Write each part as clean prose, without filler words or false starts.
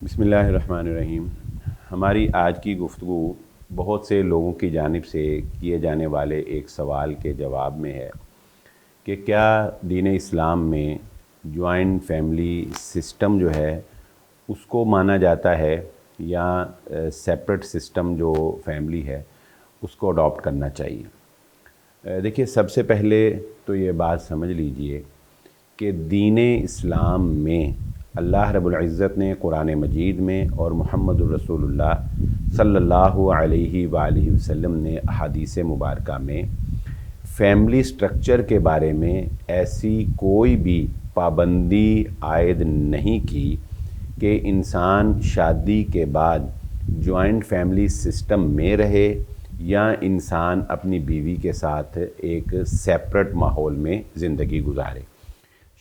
بسم اللہ الرحمن الرحیم۔ ہماری آج کی گفتگو بہت سے لوگوں کی جانب سے کیے جانے والے ایک سوال کے جواب میں ہے کہ کیا دین اسلام میں جوائنٹ فیملی سسٹم جو ہے اس کو مانا جاتا ہے یا سیپریٹ سسٹم جو فیملی ہے اس کو اڈاپٹ کرنا چاہیے۔ دیکھیے، سب سے پہلے تو یہ بات سمجھ لیجئے کہ دین اسلام میں اللہ رب العزت نے قرآن مجید میں اور محمد الرسول اللہ صلی اللہ علیہ وآلہ وسلم نے احادیث مبارکہ میں فیملی سٹرکچر کے بارے میں ایسی کوئی بھی پابندی عائد نہیں کی کہ انسان شادی کے بعد جوائنٹ فیملی سسٹم میں رہے یا انسان اپنی بیوی کے ساتھ ایک سیپریٹ ماحول میں زندگی گزارے۔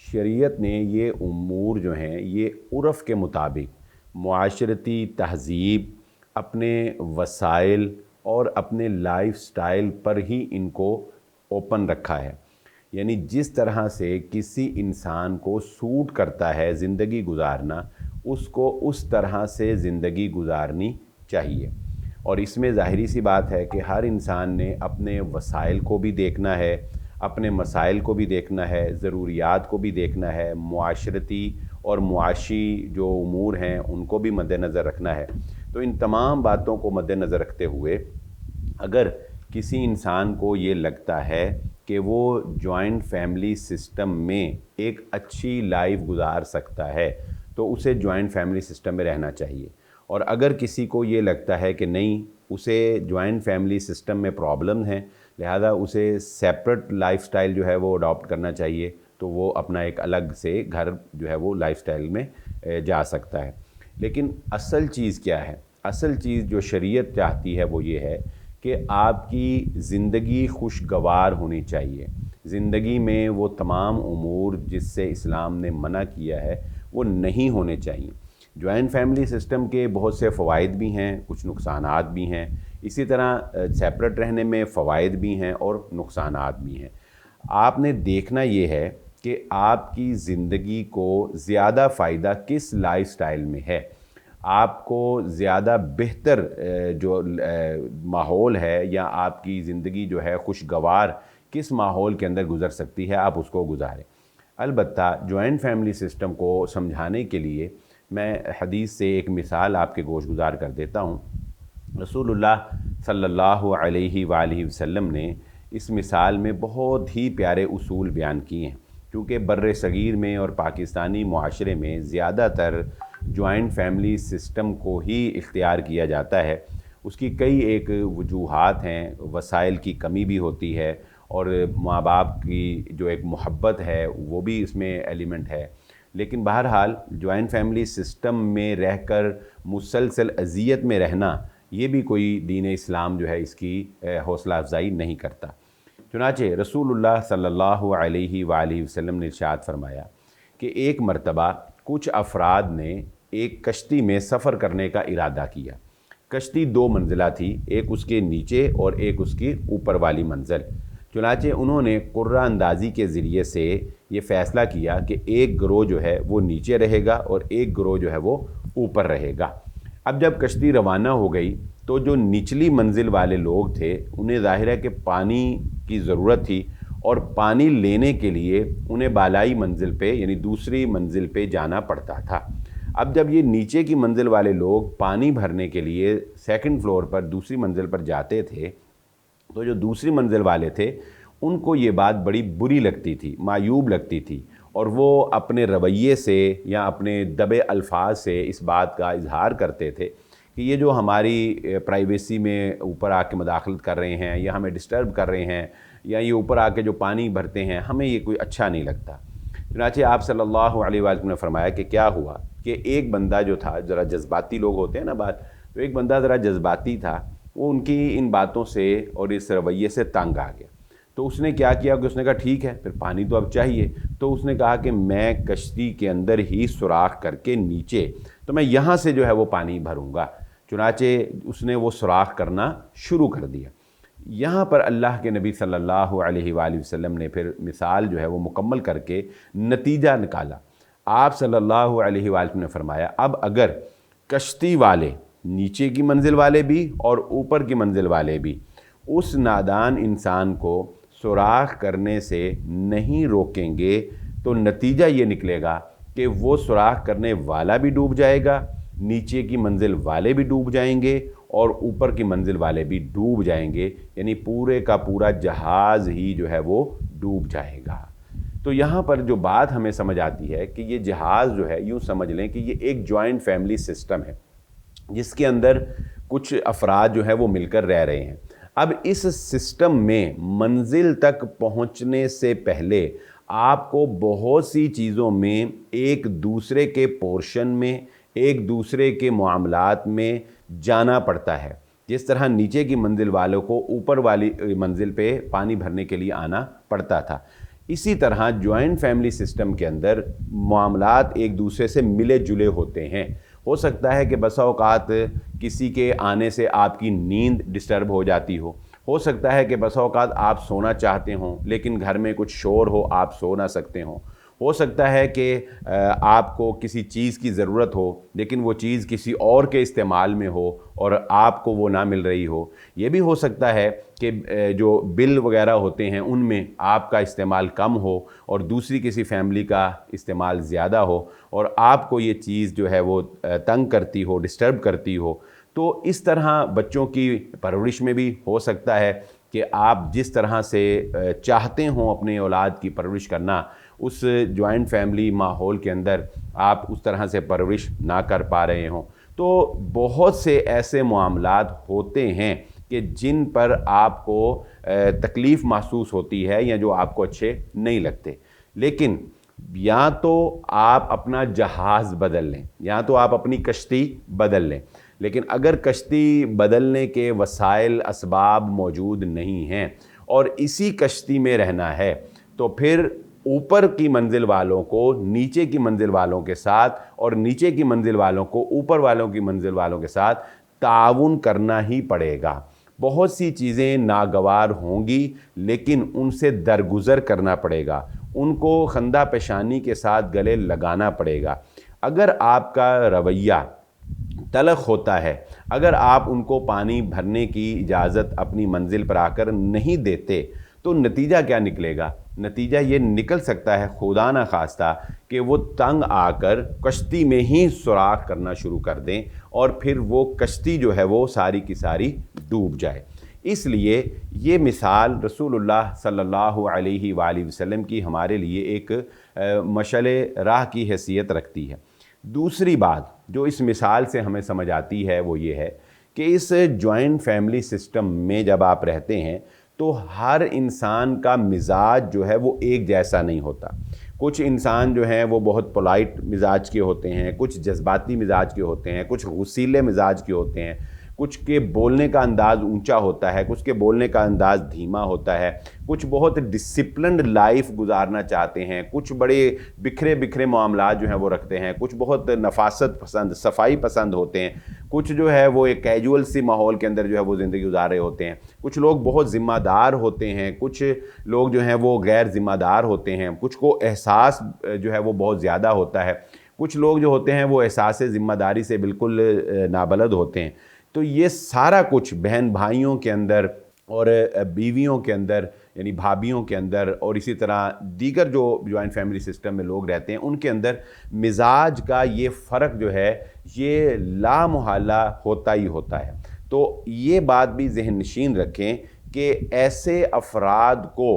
شریعت نے یہ امور جو ہیں یہ عرف کے مطابق معاشرتی تہذیب، اپنے وسائل اور اپنے لائف سٹائل پر ہی ان کو اوپن رکھا ہے، یعنی جس طرح سے کسی انسان کو سوٹ کرتا ہے زندگی گزارنا اس کو اس طرح سے زندگی گزارنی چاہیے۔ اور اس میں ظاہری سی بات ہے کہ ہر انسان نے اپنے وسائل کو بھی دیکھنا ہے، اپنے مسائل کو بھی دیکھنا ہے، ضروریات کو بھی دیکھنا ہے، معاشرتی اور معاشی جو امور ہیں ان کو بھی مد نظر رکھنا ہے۔ تو ان تمام باتوں کو مد نظر رکھتے ہوئے اگر کسی انسان کو یہ لگتا ہے کہ وہ جوائنٹ فیملی سسٹم میں ایک اچھی لائف گزار سکتا ہے تو اسے جوائنٹ فیملی سسٹم میں رہنا چاہیے، اور اگر کسی کو یہ لگتا ہے کہ نہیں اسے جوائنٹ فیملی سسٹم میں پرابلم ہے لہذا اسے سیپریٹ لائف سٹائل جو ہے وہ اڈاپٹ کرنا چاہیے، تو وہ اپنا ایک الگ سے گھر جو ہے وہ لائف سٹائل میں جا سکتا ہے۔ لیکن اصل چیز کیا ہے؟ اصل چیز جو شریعت چاہتی ہے وہ یہ ہے کہ آپ کی زندگی خوشگوار ہونی چاہیے، زندگی میں وہ تمام امور جس سے اسلام نے منع کیا ہے وہ نہیں ہونے چاہیے۔ جوائنٹ فیملی سسٹم کے بہت سے فوائد بھی ہیں، کچھ نقصانات بھی ہیں، اسی طرح سیپریٹ رہنے میں فوائد بھی ہیں اور نقصانات بھی ہیں۔ آپ نے دیکھنا یہ ہے کہ آپ کی زندگی کو زیادہ فائدہ کس لائف سٹائل میں ہے، آپ کو زیادہ بہتر جو ماحول ہے یا آپ کی زندگی جو ہے خوشگوار کس ماحول کے اندر گزر سکتی ہے آپ اس کو گزاریں۔ البتہ جوائنٹ فیملی سسٹم کو سمجھانے کے لیے میں حدیث سے ایک مثال آپ کے گوش گزار کر دیتا ہوں۔ رسول اللہ صلی اللہ علیہ وآلہ وسلم نے اس مثال میں بہت ہی پیارے اصول بیان کیے ہیں، کیونکہ بر صغیر میں اور پاکستانی معاشرے میں زیادہ تر جوائنٹ فیملی سسٹم کو ہی اختیار کیا جاتا ہے۔ اس کی کئی ایک وجوہات ہیں، وسائل کی کمی بھی ہوتی ہے اور ماں باپ کی جو ایک محبت ہے وہ بھی اس میں ایلیمنٹ ہے، لیکن بہرحال جوائنٹ فیملی سسٹم میں رہ کر مسلسل اذیت میں رہنا یہ بھی کوئی دین اسلام جو ہے اس کی حوصلہ افزائی نہیں کرتا۔ چنانچہ رسول اللہ صلی اللہ علیہ وآلہ وسلم نے ارشاد فرمایا کہ ایک مرتبہ کچھ افراد نے ایک کشتی میں سفر کرنے کا ارادہ کیا۔ کشتی دو منزلہ تھی، ایک اس کے نیچے اور ایک اس کی اوپر والی منزل۔ چنانچہ انہوں نے قرعہ اندازی کے ذریعے سے یہ فیصلہ کیا کہ ایک گروہ جو ہے وہ نیچے رہے گا اور ایک گروہ جو ہے وہ اوپر رہے گا۔ اب جب کشتی روانہ ہو گئی تو جو نچلی منزل والے لوگ تھے انہیں ظاہر ہے کہ پانی کی ضرورت تھی اور پانی لینے کے لیے انہیں بالائی منزل پہ یعنی دوسری منزل پہ جانا پڑتا تھا۔ اب جب یہ نیچے کی منزل والے لوگ پانی بھرنے کے لیے سیکنڈ فلور پر دوسری منزل پر جاتے تھے تو جو دوسری منزل والے تھے ان کو یہ بات بڑی بری لگتی تھی، معیوب لگتی تھی، اور وہ اپنے رویے سے یا اپنے دبے الفاظ سے اس بات کا اظہار کرتے تھے کہ یہ جو ہماری پرائیویسی میں اوپر آ کے مداخلت کر رہے ہیں یا ہمیں ڈسٹرب کر رہے ہیں یا یہ اوپر آ کے جو پانی بھرتے ہیں ہمیں یہ کوئی اچھا نہیں لگتا۔ چنانچہ آپ صلی اللہ علیہ وسلم نے فرمایا کہ کیا ہوا کہ ایک بندہ جو تھا، ذرا جذباتی لوگ ہوتے ہیں نا بات، تو ایک بندہ ذرا جذباتی تھا، وہ ان کی ان باتوں سے اور اس رویے سے تنگ آ گیا۔ تو اس نے کیا کیا کہ اس نے کہا ٹھیک ہے پھر پانی تو اب چاہیے، تو اس نے کہا کہ میں کشتی کے اندر ہی سوراخ کر کے نیچے تو میں یہاں سے جو ہے وہ پانی بھروں گا۔ چنانچہ اس نے وہ سوراخ کرنا شروع کر دیا۔ یہاں پر اللہ کے نبی صلی اللہ علیہ وآلہ وسلم نے پھر مثال جو ہے وہ مکمل کر کے نتیجہ نکالا۔ آپ صلی اللہ علیہ وآلہ وسلم نے فرمایا اب اگر کشتی والے، نیچے کی منزل والے بھی اور اوپر کی منزل والے بھی، اس نادان انسان کو سوراخ کرنے سے نہیں روکیں گے تو نتیجہ یہ نکلے گا کہ وہ سوراخ کرنے والا بھی ڈوب جائے گا، نیچے کی منزل والے بھی ڈوب جائیں گے اور اوپر کی منزل والے بھی ڈوب جائیں گے، یعنی پورے کا پورا جہاز ہی جو ہے وہ ڈوب جائے گا۔ تو یہاں پر جو بات ہمیں سمجھ آتی ہے کہ یہ جہاز جو ہے، یوں سمجھ لیں کہ یہ ایک جوائنٹ فیملی سسٹم ہے جس کے اندر کچھ افراد جو ہے وہ مل کر رہ رہے ہیں۔ اب اس سسٹم میں منزل تک پہنچنے سے پہلے آپ کو بہت سی چیزوں میں ایک دوسرے کے پورشن میں، ایک دوسرے کے معاملات میں جانا پڑتا ہے۔ جس طرح نیچے کی منزل والوں کو اوپر والی منزل پہ پانی بھرنے کے لیے آنا پڑتا تھا، اسی طرح جوائنٹ فیملی سسٹم کے اندر معاملات ایک دوسرے سے ملے جلے ہوتے ہیں۔ ہو سکتا ہے کہ بسا اوقات کسی کے آنے سے آپ کی نیند ڈسٹرب ہو جاتی ہو سکتا ہے کہ بسا اوقات آپ سونا چاہتے ہوں لیکن گھر میں کچھ شور ہو، آپ سو نہ سکتے ہو سکتا ہے کہ آپ کو کسی چیز کی ضرورت ہو لیکن وہ چیز کسی اور کے استعمال میں ہو اور آپ کو وہ نہ مل رہی ہو۔ یہ بھی ہو سکتا ہے کہ جو بل وغیرہ ہوتے ہیں ان میں آپ کا استعمال کم ہو اور دوسری کسی فیملی کا استعمال زیادہ ہو اور آپ کو یہ چیز جو ہے وہ تنگ کرتی ہو، ڈسٹرب کرتی ہو۔ تو اس طرح بچوں کی پرورش میں بھی ہو سکتا ہے کہ آپ جس طرح سے چاہتے ہوں اپنے اولاد کی پرورش کرنا، اس جوائنٹ فیملی ماحول کے اندر آپ اس طرح سے پرورش نہ کر پا رہے ہوں۔ تو بہت سے ایسے معاملات ہوتے ہیں کہ جن پر آپ کو تکلیف محسوس ہوتی ہے یا جو آپ کو اچھے نہیں لگتے، لیکن یا تو آپ اپنا جہاز بدل لیں یا تو آپ اپنی کشتی بدل لیں، لیکن اگر کشتی بدلنے کے وسائل اسباب موجود نہیں ہیں اور اسی کشتی میں رہنا ہے تو پھر اوپر کی منزل والوں کو نیچے کی منزل والوں کے ساتھ اور نیچے کی منزل والوں کو اوپر والوں کی منزل والوں کے ساتھ تعاون کرنا ہی پڑے گا۔ بہت سی چیزیں ناگوار ہوں گی لیکن ان سے درگزر کرنا پڑے گا، ان کو خندہ پیشانی کے ساتھ گلے لگانا پڑے گا۔ اگر آپ کا رویہ تلخ ہوتا ہے، اگر آپ ان کو پانی بھرنے کی اجازت اپنی منزل پر آ کر نہیں دیتے تو نتیجہ کیا نکلے گا؟ نتیجہ یہ نکل سکتا ہے خدا نہ خواستہ کہ وہ تنگ آ کر کشتی میں ہی سوراخ کرنا شروع کر دیں اور پھر وہ کشتی جو ہے وہ ساری کی ساری ڈوب جائے۔ اس لیے یہ مثال رسول اللہ صلی اللہ علیہ وآلہ وسلم کی ہمارے لیے ایک مشعل راہ کی حیثیت رکھتی ہے۔ دوسری بات جو اس مثال سے ہمیں سمجھ آتی ہے وہ یہ ہے کہ اس جوائنٹ فیملی سسٹم میں جب آپ رہتے ہیں تو ہر انسان کا مزاج جو ہے وہ ایک جیسا نہیں ہوتا۔ کچھ انسان جو ہیں وہ بہت پولائٹ مزاج کے ہوتے ہیں، کچھ جذباتی مزاج کے ہوتے ہیں، کچھ غصیلے مزاج کے ہوتے ہیں، کچھ کے بولنے کا انداز اونچا ہوتا ہے، کچھ کے بولنے کا انداز دھیما ہوتا ہے، کچھ بہت ڈسپلنڈ لائف گزارنا چاہتے ہیں، کچھ بڑے بکھرے معاملات جو ہیں وہ رکھتے ہیں، کچھ بہت نفاست پسند، صفائی پسند ہوتے ہیں، کچھ جو ہے وہ ایک کیجول سی ماحول کے اندر جو ہے وہ زندگی گزار رہے ہوتے ہیں، کچھ لوگ بہت ذمہ دار ہوتے ہیں، کچھ لوگ جو ہیں وہ غیر ذمہ دار ہوتے ہیں، کچھ کو احساس جو ہے وہ بہت زیادہ ہوتا ہے، کچھ لوگ جو ہوتے ہیں وہ احساس ذمہ داری سے بالکل نابلد ہوتے ہیں۔ تو یہ سارا کچھ بہن بھائیوں کے اندر اور بیویوں کے اندر یعنی بھابھیوں کے اندر اور اسی طرح دیگر جو جوائنٹ فیملی سسٹم میں لوگ رہتے ہیں ان کے اندر مزاج کا یہ فرق جو ہے یہ لا محالہ ہوتا ہی ہوتا ہے۔ تو یہ بات بھی ذہن نشین رکھیں کہ ایسے افراد کو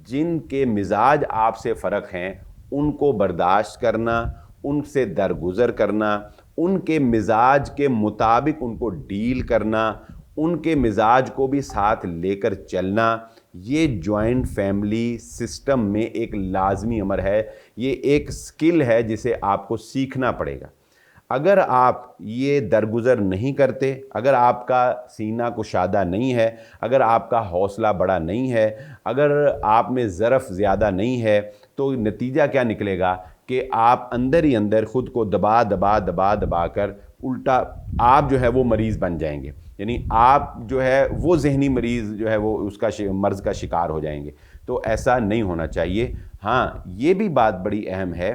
جن کے مزاج آپ سے فرق ہیں ان کو برداشت کرنا، ان سے درگزر کرنا، ان کے مزاج کے مطابق ان کو ڈیل کرنا، ان کے مزاج کو بھی ساتھ لے کر چلنا، یہ جوائنٹ فیملی سسٹم میں ایک لازمی امر ہے، یہ ایک سکل ہے جسے آپ کو سیکھنا پڑے گا۔ اگر آپ یہ درگزر نہیں کرتے، اگر آپ کا سینہ کشادہ نہیں ہے، اگر آپ کا حوصلہ بڑا نہیں ہے، اگر آپ میں ظرف زیادہ نہیں ہے تو نتیجہ کیا نکلے گا کہ آپ اندر ہی اندر خود کو دبا کر الٹا آپ جو ہے وہ مریض بن جائیں گے، یعنی آپ جو ہے وہ ذہنی مریض جو ہے وہ اس کا مرض کا شکار ہو جائیں گے۔ تو ایسا نہیں ہونا چاہیے۔ ہاں یہ بھی بات بڑی اہم ہے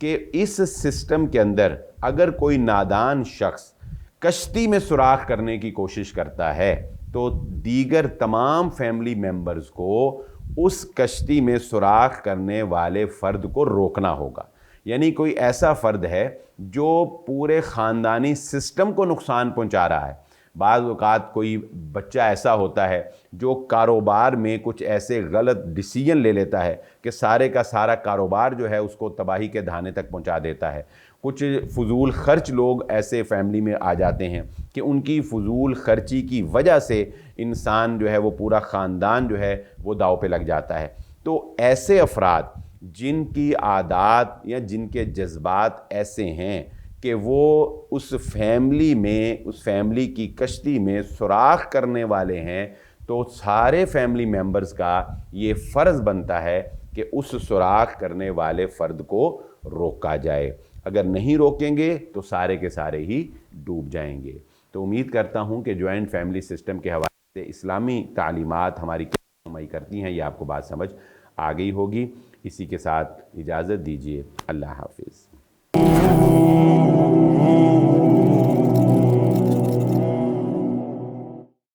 کہ اس سسٹم کے اندر اگر کوئی نادان شخص کشتی میں سوراخ کرنے کی کوشش کرتا ہے تو دیگر تمام فیملی ممبرز کو اس کشتی میں سوراخ کرنے والے فرد کو روکنا ہوگا. یعنی کوئی ایسا فرد ہے جو پورے خاندانی سسٹم کو نقصان پہنچا رہا ہے. بعض اوقات کوئی بچہ ایسا ہوتا ہے جو کاروبار میں کچھ ایسے غلط ڈیسیژن لے لیتا ہے کہ سارے کا سارا کاروبار جو ہے اس کو تباہی کے دہانے تک پہنچا دیتا ہے. کچھ فضول خرچ لوگ ایسے فیملی میں آ جاتے ہیں کہ ان کی فضول خرچی کی وجہ سے انسان جو ہے وہ پورا خاندان جو ہے وہ داؤ پہ لگ جاتا ہے. تو ایسے افراد جن کی عادات یا جن کے جذبات ایسے ہیں کہ وہ اس فیملی کی کشتی میں سوراخ کرنے والے ہیں، تو سارے فیملی ممبرز کا یہ فرض بنتا ہے کہ اس سوراخ کرنے والے فرد کو روکا جائے. اگر نہیں روکیں گے تو سارے کے سارے ہی ڈوب جائیں گے. تو امید کرتا ہوں کہ جوائنٹ فیملی سسٹم کے حوالے سے اسلامی تعلیمات ہماری کیا رہنمائی کرتی ہیں، یہ آپ کو بات سمجھ آ گئی ہوگی. اسی کے ساتھ اجازت دیجیے. اللہ حافظ.